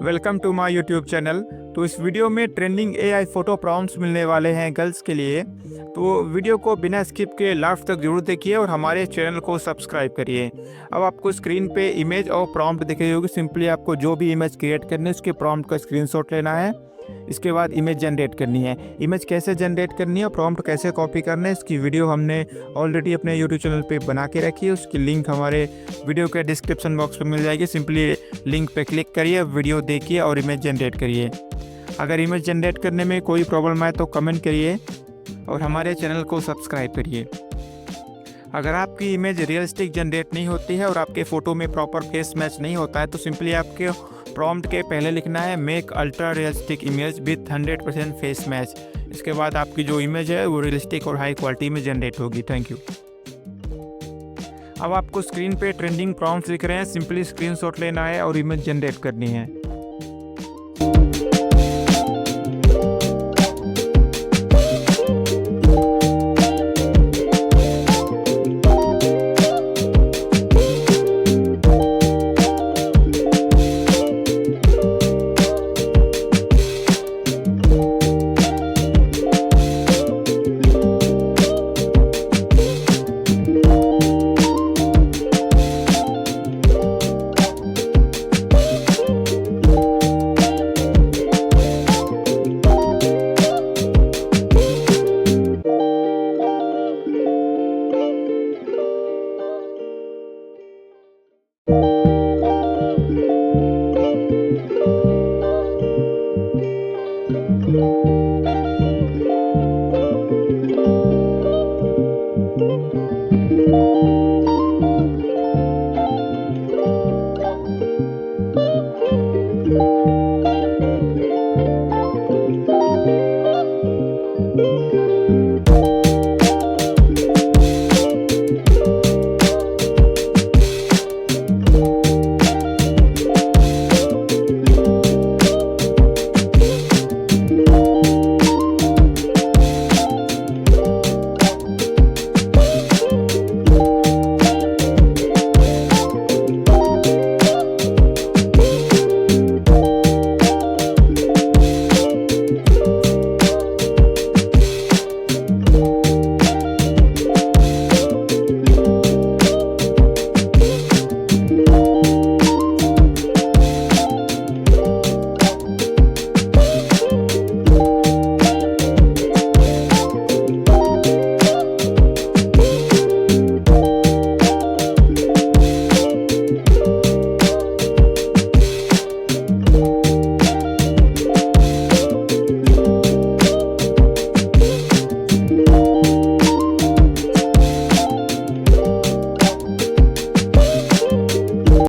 Welcome to my YouTube channel. तो इस video में ट्रेंडिंग एआई फ़ोटो प्रॉम्प्ट्स मिलने वाले हैं गर्ल्स के लिए। तो वीडियो को बिना स्किप के लास्ट तक जरूर देखिए और हमारे चैनल को सब्सक्राइब करिए। अब आपको स्क्रीन पे इमेज और प्रॉम्प्ट दिख रही होगी। सिंपली आपको जो भी इमेज क्रिएट करनी है उसके प्रॉम्प्ट का स्क्रीनशॉट लेना है। इसके बाद इमेज जनरेट करनी है। इमेज कैसे जनरेट करनी है और प्रॉम्प्ट कैसे कॉपी करना है इसकी वीडियो हमने ऑलरेडी अपने यूट्यूब चैनल पे बना के रखी है। उसकी लिंक हमारे वीडियो के डिस्क्रिप्शन बॉक्स में मिल जाएगी। सिंपली लिंक पे क्लिक करिए, वीडियो देखिए और इमेज जनरेट करिए। अगर इमेज जनरेट करने में कोई प्रॉब्लम आए तो कमेंट करिए और हमारे चैनल को सब्सक्राइब करिए। अगर आपकी इमेज रियलिस्टिक जनरेट नहीं होती है और आपके फ़ोटो में प्रॉपर फेस मैच नहीं होता है तो सिंपली आपके प्रॉम्प्ट के पहले लिखना है make ultra realistic image with 100% face match. इसके बाद आपकी जो इमेज है वो रियलिस्टिक और हाई क्वालिटी में जनरेट होगी। Thank you. अब आपको स्क्रीन पे ट्रेंडिंग प्रॉम्प्ट्स दिख रहे हैं। सिंपली स्क्रीनशॉट लेना है और इमेज जनरेट करनी है।